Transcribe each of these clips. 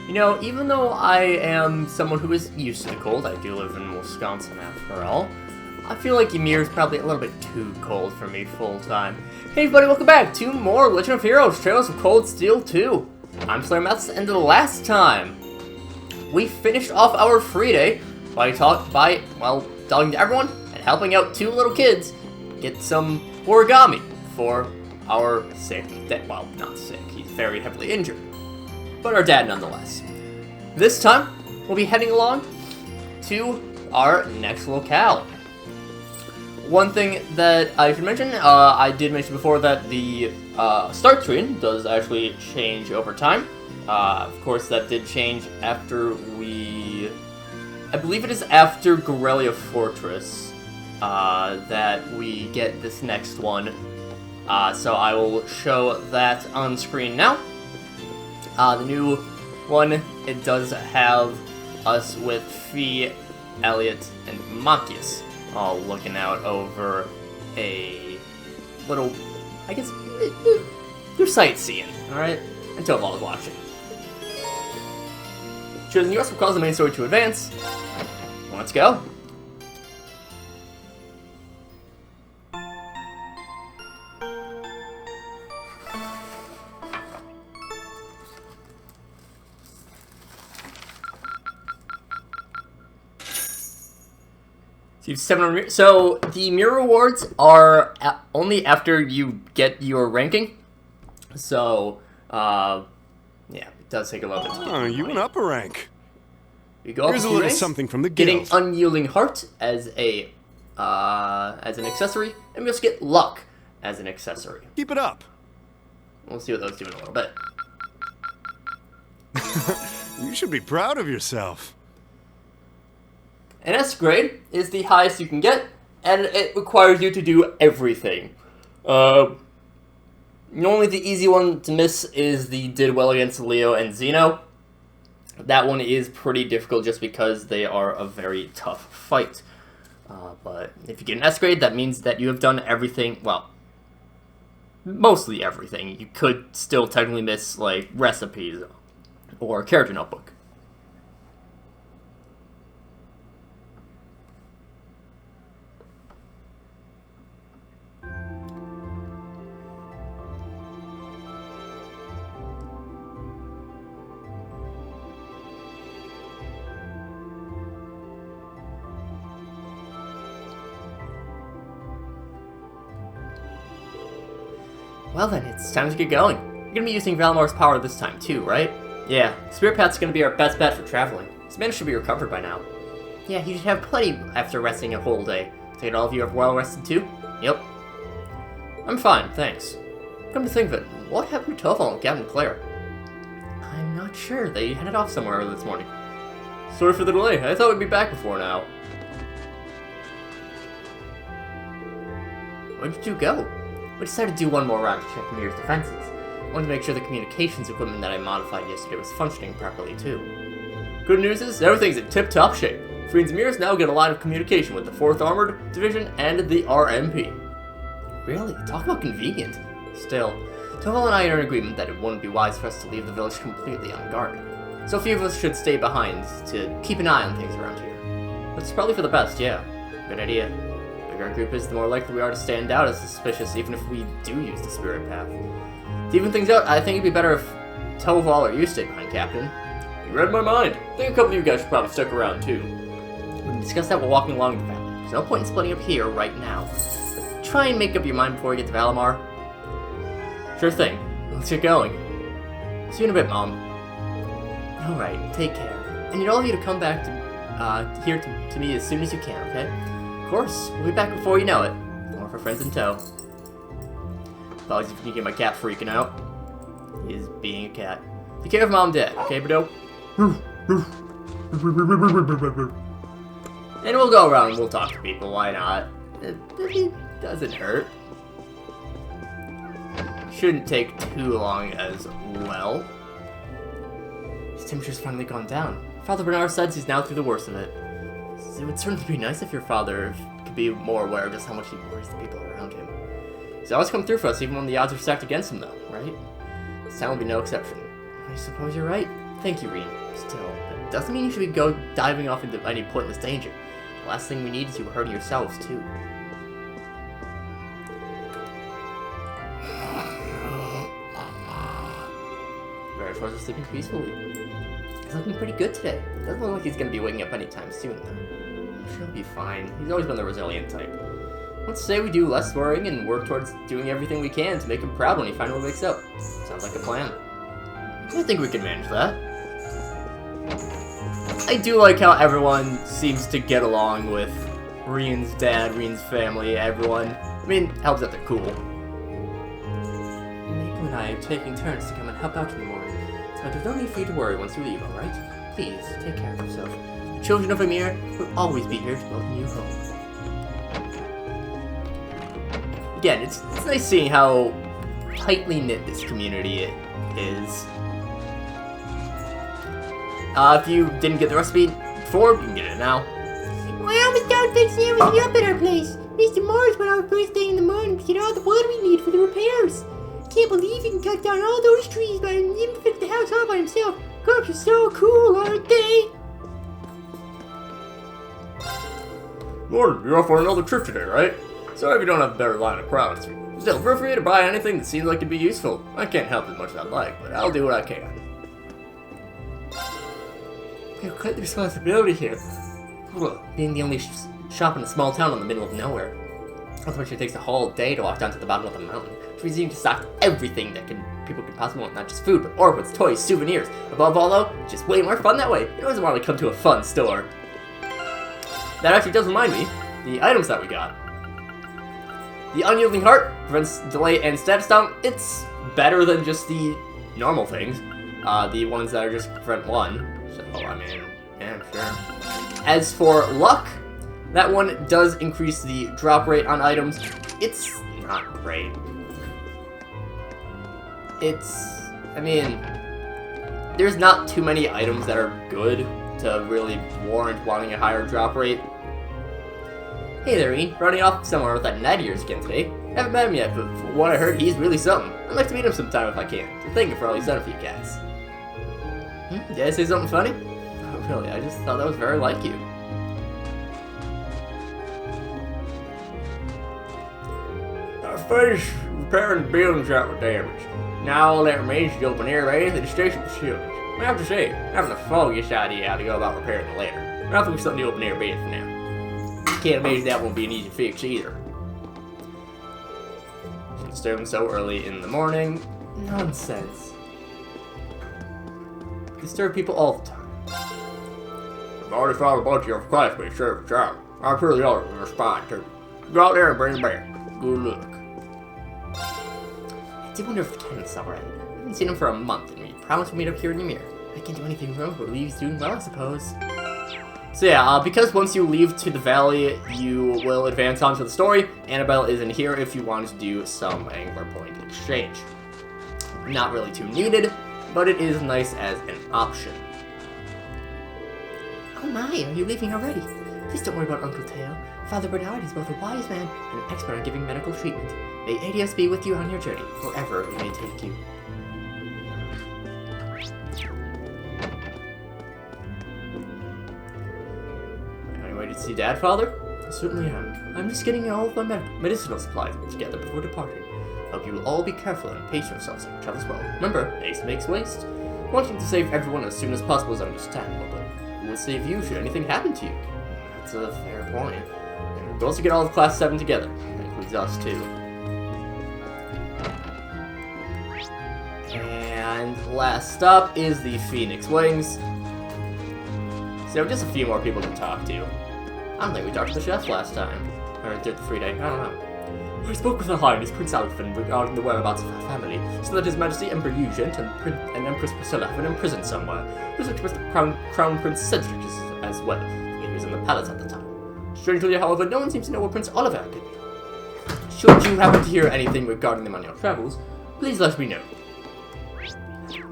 You know, even though I am someone who is used to the cold, I do live in Wisconsin after all, I feel like Ymir is probably a little bit too cold for me full-time. Hey everybody, welcome back to more Legend of Heroes, Trails of Cold Steel 2. I'm SlayerMathis, and the last time, we finished off our free day by talking to everyone and helping out two little kids get some origami for our sick dad. Well, not sick, he's very heavily injured, but our dad nonetheless. This time, we'll be heading along to our next locale. One thing that I should mention, I did mention before that the start screen does actually change over time. Of course, that did change after I believe it is after Guerrilla Fortress that we get this next one. So I will show that on screen now. The new one, it does have us with Fee, Elliot, and Machias all looking out over a little, I guess, they're sightseeing, alright? And Toval is watching. Choosing the US will cause the main story to advance. Let's go. So the mirror rewards are only after you get your ranking. So, yeah, it does take a little bit to get your you went up a rank. You go Here's up a little ranks, something from the getting guild. Unyielding Heart as an accessory, and we also get Luck as an accessory. Keep it up. We'll see what those do in a little bit. You should be proud of yourself. An S grade is the highest you can get, and it requires you to do everything. Normally the easy one to miss is the did well against Leo and Zeno. That one is pretty difficult just because they are a very tough fight. But if you get an S grade, that means that you have done everything, well, mostly everything. You could still technically miss, like, recipes or character notebook. Well then, it's time to get going. You're gonna be using Valamar's power this time too, right? Yeah, Spirit Path's gonna be our best bet for traveling. This man should be recovered by now. Yeah, he should have plenty after resting a whole day. Take it all of you are well rested too? Yep. I'm fine, thanks. Come to think of it, what happened to Toval and Captain Claire? I'm not sure, they headed off somewhere early this morning. Sorry for the delay, I thought we'd be back before now. Where did you go? We decided to do one more round to check Ymir's defenses. I wanted to make sure the communications equipment that I modified yesterday was functioning properly too. Good news is, everything's in tip-top shape. Free and Ymir's now get a line of communication with the 4th Armored Division and the RMP. Really? Talk about convenient. Still, Toval and I are in agreement that it wouldn't be wise for us to leave the village completely unguarded. So a few of us should stay behind to keep an eye on things around here. That's probably for the best, yeah. Good idea. Our group is, the more likely we are to stand out as suspicious, even if we do use the Spirit Path. To even things out, I think it'd be better if Toval or you stay behind, Captain. You read my mind. I think a couple of you guys should probably stick around, too. We can discuss that while walking along the valley. There's no point in splitting up here right now. But try and make up your mind before we get to Valamar. Sure thing. Let's get going. See you in a bit, Mom. Alright, take care. I need all of you to come back to here to me as soon as you can, okay? Of course, we'll be back before you know it. More of our friends in tow. Apologies if you get my cat freaking out. He is being a cat. Take care of Mom and Dad, okay, Bordeaux? And we'll go around and we'll talk to people, why not? It doesn't hurt. Shouldn't take too long as well. His temperature's finally gone down. Father Bernard says he's now through the worst of it. It would certainly be nice if your father could be more aware of just how much he worries the people around him. He's always come through for us, even when the odds are stacked against him, though, right? This time will be no exception. I suppose you're right. Thank you, Reen. Still, that doesn't mean you should go diving off into any pointless danger. The last thing we need is you hurting yourselves, too. Varishwar's is sleeping peacefully. He's looking pretty good today. Doesn't look like he's gonna be waking up anytime soon, though. I'm sure he'll be fine. He's always been the resilient type. Let's say we do less worrying and work towards doing everything we can to make him proud when he finally wakes up. Sounds like a plan. I think we can manage that. I do like how everyone seems to get along with Reen's dad, Reen's family, everyone. I mean, helps that they're cool. Mako and I are taking turns to come and help out in the morning, so there's no need for you to worry once you leave, alright? Please, take care of yourself. The children of Amir will always be here to welcome you home. Again, it's nice seeing how tightly knit this community is. If you didn't get the recipe before, you can get it now. I almost done fixing everything up at our place. Mr. Morris went out first thing in the morning to get all the wood we need for the repairs. Can't believe he can cut down all those trees but even fix the house all by himself. Crops are so cool, aren't they? Morning, you're off on another trip today, right? Sorry if you don't have a better line of products. Still, feel free to buy anything that seems like it'd be useful. I can't help as much as I'd like, but I'll do what I can. We have quite the responsibility here. Being the only shop in a small town in the middle of nowhere. Otherwise, it takes a whole day to walk down to the bottom of the mountain, which means you need to stock everything that people could possibly want, not just food, but ornaments, toys, souvenirs. Above all, though, it's just way more fun that way. You always want to come to a fun store. That actually does remind me, the items that we got. The Unyielding Heart prevents delay and status down. It's better than just the normal things. The ones that are just prevent one. So, I mean, yeah, sure. As for luck, that one does increase the drop rate on items. It's not great. I mean, there's not too many items that are good to really warrant wanting a higher drop rate. Hey there, Ian. Running off somewhere with that knight of yours again today. Haven't met him yet, but from what I heard, he's really something. I'd like to meet him sometime if I can. So thank you for all he's done for you guys. Did I say something funny? Oh, really? I just thought that was very like you. I finished repairing the buildings that were damaged. Now all that remains is the open air area and the station facilities. I have to say, I haven't the foggiest idea how to go about repairing the latter. I think we've something the open air bed for now. Can't imagine that won't be an easy fix either. Starting so early in the morning. Nonsense. Disturb people all the time. I've already found a bunch of your classmates serve the job. I'm sure the others will respond too. Go out there and bring them back. Good luck. I do wonder if Lieutenant's alright. I haven't seen him for a month, and we promised to meet up here in Ymir. I can't do anything wrong, but he's doing well, I suppose. So yeah, because once you leave to the valley, you will advance onto the story. Annabelle is in here if you want to do some angler point exchange. Not really too needed, but it is nice as an option. Oh my, are you leaving already? Please don't worry about Uncle Teo. Father Bernard is both a wise man and an expert at giving medical treatment. May Adios be with you on your journey, wherever it may take you. Ready to see Dad, Father? I certainly am. I'm just getting all of my medicinal supplies together before departing. Hope you will all be careful and pace yourselves as you travel as well. Remember, haste makes waste. Wanting to save everyone as soon as possible is understandable, but who will save you should anything happen to you? That's a fair point. And we'll also get all of Class 7 together. That includes us, too. And last up is the Phoenix Wings. So just a few more people to talk to. I don't think we talked to the chef last time. Or did the free day, I don't know. I spoke with Her Highness Prince Alfred regarding the whereabouts of her family, so that His Majesty Emperor Eugent and Empress Priscilla have been imprisoned somewhere. This was the Crown Prince Cedric as well. He was in the palace at the time. Strangely, however, no one seems to know where Prince Oliver could be. Should you happen to hear anything regarding them on your travels, please let me know.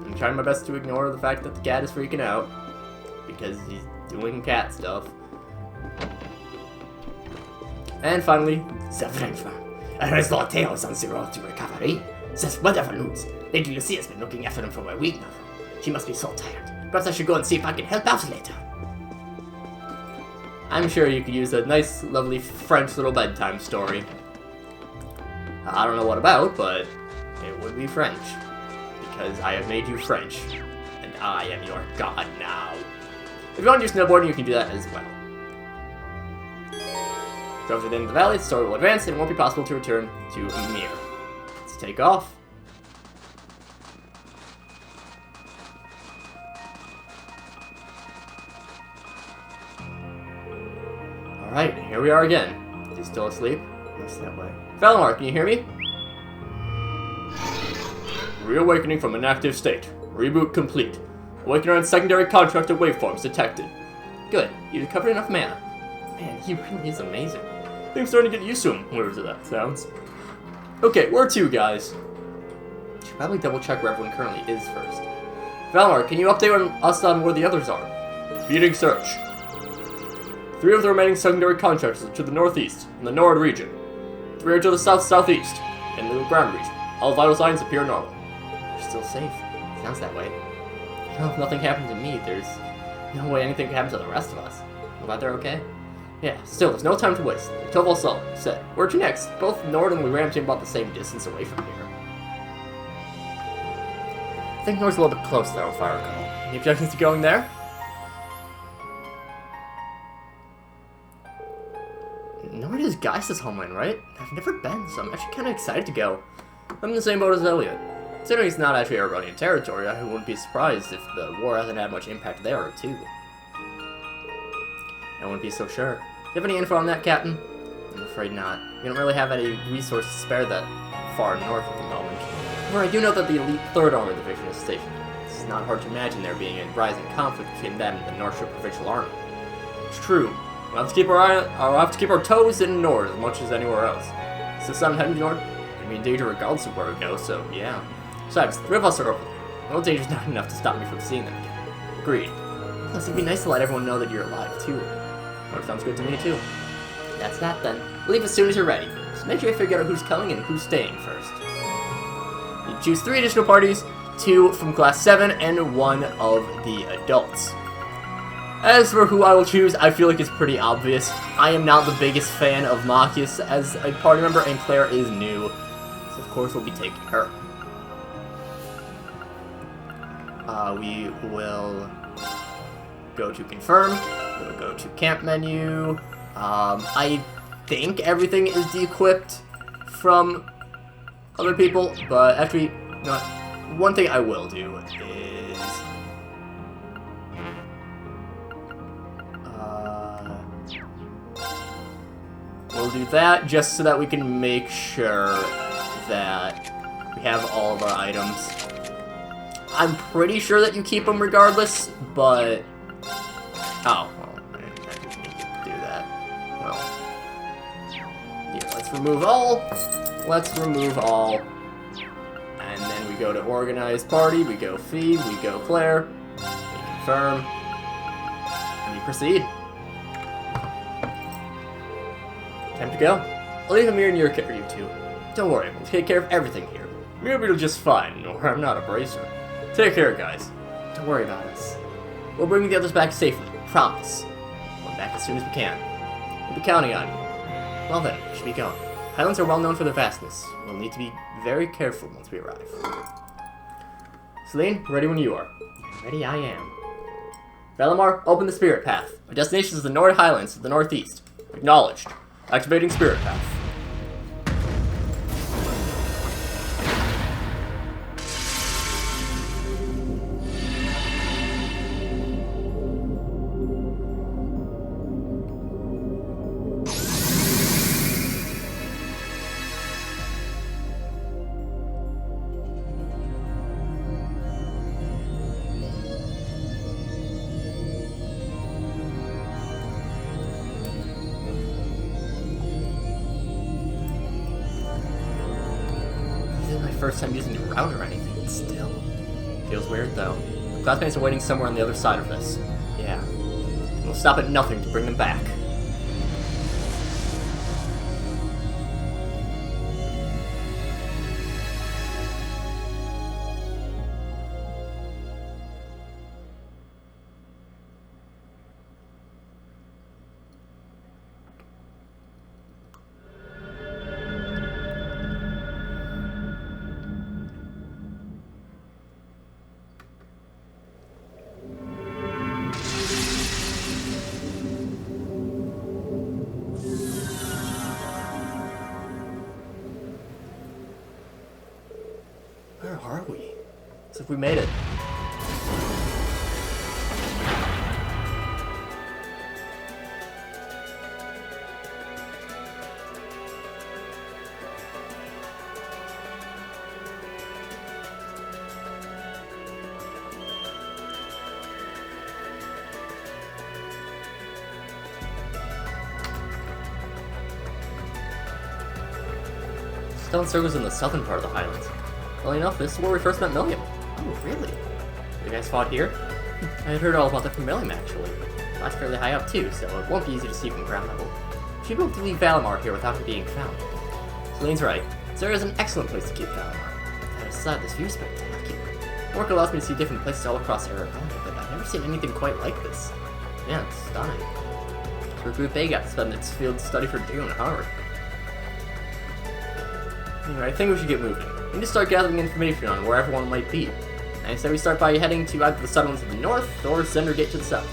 I'm trying my best to ignore the fact that the cat is freaking out, because he's doing cat stuff. And finally, Self-Transfer. I heard Lord Teo is on the road to recovery. Says wonderful news. Lady Lucia's been looking after them for a week now. She must be so tired. Perhaps I should go and see if I can help out later. I'm sure you could use a nice, lovely French little bedtime story. I don't know what about, but it would be French. Because I have made you French. And I am your god now. If you want to do snowboarding, you can do that as well. Drove to the end of the valley, the story will advance, and it won't be possible to return to Ymir. Let's take off. Alright, here we are again. Is he still asleep? That's that way. Valimar, can you hear me? Reawakening from inactive state. Reboot complete. Awakener and secondary contracted waveforms detected. Good, you recovered enough mana. Man, he really is amazing. I think I'm starting to get used to him, whatever that sounds. Okay, where to, guys? Should probably double check where everyone currently is first. Valimar, can you update us on where the others are? Beating search. 3 of the remaining secondary contractors are to the northeast, in the Nord region. 3 are to the south-southeast, in the ground region. All vital signs appear normal. You're still safe. Sounds that way. Well, if nothing happened to me, there's no way anything could happen to the rest of us. I'm glad they're okay. Yeah, still, there's no time to waste. Toval said, where to next? Both Nord and Liram seem about the same distance away from here. I think Nord's a little bit close, though, if I recall. Any objections to going there? Nord is Geis's homeland, right? I've never been, so I'm actually kind of excited to go. I'm in the same boat as Elliot. Considering it's not actually Argonian territory, I wouldn't be surprised if the war hasn't had much impact there, too. I wouldn't be so sure. Do you have any info on that, Captain? I'm afraid not. We don't really have any resources to spare that far north at the moment. However, I do know that the elite 3rd Armor Division is stationed. It's not hard to imagine there being a rising conflict between them and the Northshire Provincial Army. It's true. We'll have to keep our toes in Nord as much as anywhere else. Is the sun heading north? I'd be in danger regardless of where we go, so yeah. Besides, 3 of us are over there. No danger's not enough to stop me from seeing them again. Agreed. Plus, it'd be nice to let everyone know that you're alive, too. That sounds good to me, too. That's that, then. Leave as soon as you're ready. Just make sure you figure out who's coming and who's staying first. You choose 3 additional parties, 2 from Class 7 and 1 of the adults. As for who I will choose, I feel like it's pretty obvious. I am not the biggest fan of Machias as a party member, and Claire is new. So of course we'll be taking her. We will go to confirm. We'll go to camp menu. I think everything is de-equipped from other people, but actually, not. One thing I will do is we'll do that just so that we can make sure that we have all of our items. I'm pretty sure that you keep them regardless, but oh, well, I didn't need to do that. Well, here, let's remove all. Let's remove all. And then we go to organize party, we go feed, we go Claire, we confirm, and we proceed. Time to go. I'll leave Amir in your care, you two. Don't worry, we'll take care of everything here. Amir will be just fine, or I'm not a bracer. Take care, guys. Don't worry about us. We'll bring the others back safely, promise. We'll be back as soon as we can. We'll be counting on you. Well then, we should be going. Highlands are well known for their vastness. We'll need to be very careful once we arrive. Celine, ready when you are. Ready I am. Valimar, open the spirit path. Our destination is the Nord Highlands to the northeast. Acknowledged. Activating spirit path. First time using the route or anything, still. Feels weird though. Classmates are waiting somewhere on the other side of this. Yeah. We'll stop at nothing to bring them back. Where are we? As if we made it. Stone circles in the southern part of the Highlands. Well enough, this is where we first met Milliam. Oh, really? You guys fought here? I had heard all about that from Milliam, actually. That's fairly high up, too, so it won't be easy to see from ground level. You should be able to leave Valimar here without it being found. Celine's right. This area is an excellent place to keep Valimar. And aside, this view is spectacular. Work allows me to see different places all across Aragonia, but I've never seen anything quite like this. Yeah, it's stunning. For Group A got to spend its field study for Dune, however. Anyway, I think we should get moving. We need to start gathering information on where everyone might be. I say we start by heading to either the settlements to the north or Zendergate to the south.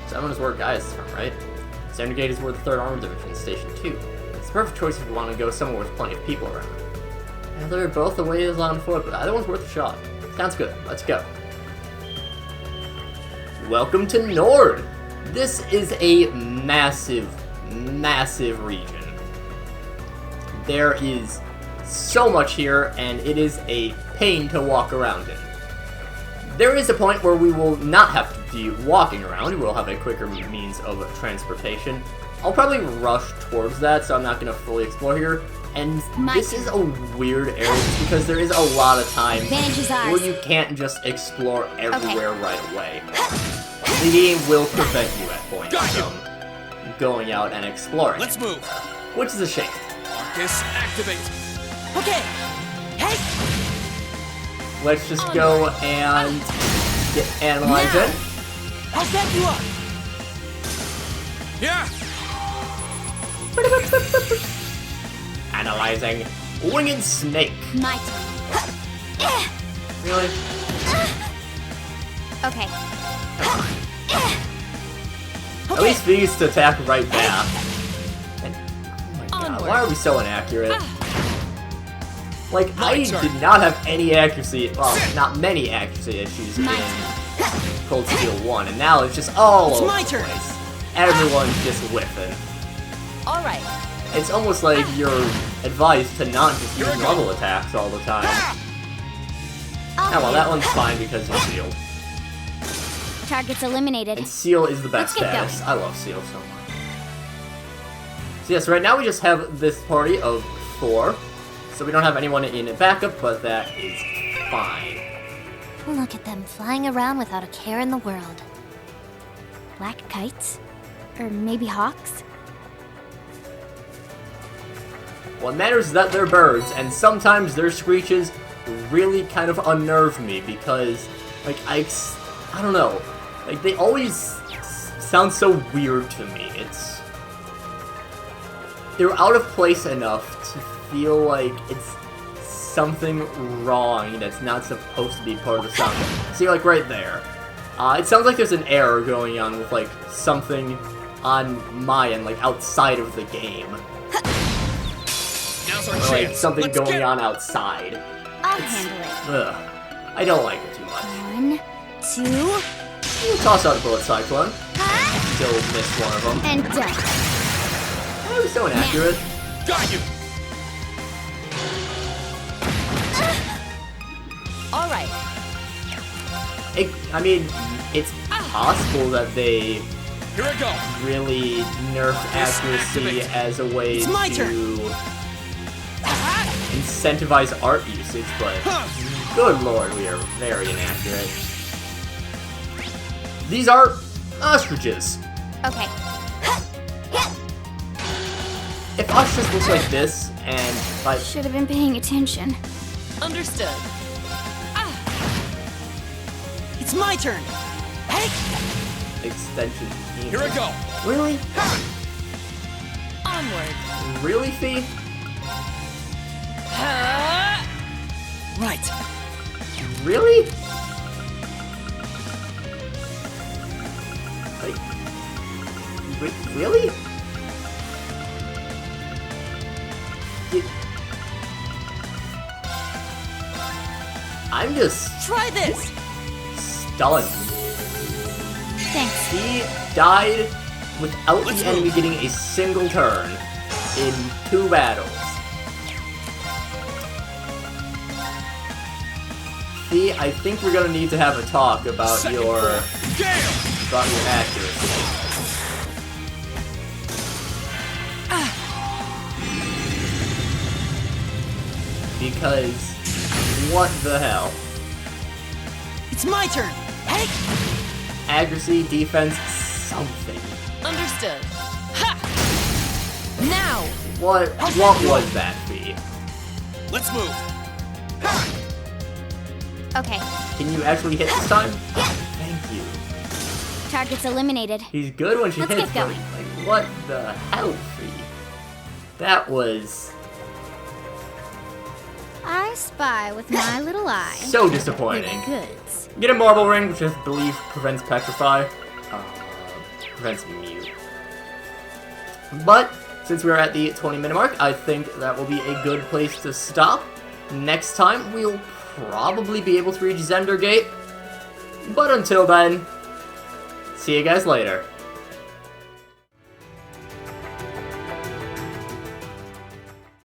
Settlement is where Gaius is from, right? Zendergate is where the 3rd Armored Division is stationed too. It's the perfect choice if you want to go somewhere with plenty of people around. And they're both the way is on foot, but either one's worth a shot. Sounds good. Let's go. Welcome to Nord! This is a massive, massive region. There is so much here, and it is a pain to walk around in. There is a point where we will not have to be walking around, we will have a quicker means of transportation. I'll probably rush towards that, so I'm not going to fully explore here. And this is a weird area just because there is a lot of times where you can't just explore everywhere right away. The game will prevent you at points from going out and exploring. Let's move. Which is a shame. Arcus, activate. Okay. Hey. Let's just go and get analyzing. I'll set you up. Yeah. Analyzing. Winged snake. My turn. Really? Okay. At least these to attack right back. And, oh my god, why are we so inaccurate? Like, I did not have any accuracy, well, not many accuracy issues in Cold Steel 1, and now it's just all over the place. Everyone's just whiffing. Alright. It's almost like you're advised to not just use normal attacks all the time. Oh well, that one's fine because of Seal. Target's eliminated. And Seal is the best status. I love Seal so much. So yes, right now we just have this party of 4. So we don't have anyone in backup, but that is fine. Look at them flying around without a care in the world. Black kites? Or maybe hawks? What matters is that they're birds, and sometimes their screeches really kind of unnerve me because, like, I don't know. Like, they always sound so weird to me. They're out of place enough to feel like it's something wrong that's not supposed to be part of the sound. See, like, right there. It sounds like there's an error going on with, like, something on my end, like, outside of the game. Now's our Or, like, chance. something Let's going get... on outside. I'll handle it. Ugh. I don't like it too much. 1, 2, We'll toss out a bullet cyclone. Still missed one of them. and done. That was so inaccurate. Got you. Alright. I mean, it's possible that they Here I go. really nerf accuracy as a way It's my to turn. incentivize art usage, but good lord, we are very inaccurate. These are ostriches. Okay. If ostriches look like this, and like Should have been paying attention. Understood. It's my turn. Hey. extension. Here I go. Really? Onward. Really, Fee? Right. Really? Like, really? I'm just Try this! stunned. Thanks. He died without the enemy getting a single turn in 2 battles. See, I think we're gonna need to have a talk about your accuracy. Because what the hell? It's my turn! Hey! Accuracy, defense, something. Understood. Ha! Now! What was that fee? Let's move. Okay. Can you actually hit this time? Thank you. Target's eliminated. He's good when she Let's hits, get but going. like, what the hell, fee? That was I spy with my little eye. so disappointing. Goods. Get a marble ring, which I believe prevents petrify. Prevents mute. But since we're at the 20-minute mark, I think that will be a good place to stop. Next time, we'll probably be able to reach Zendergate. But until then, see you guys later.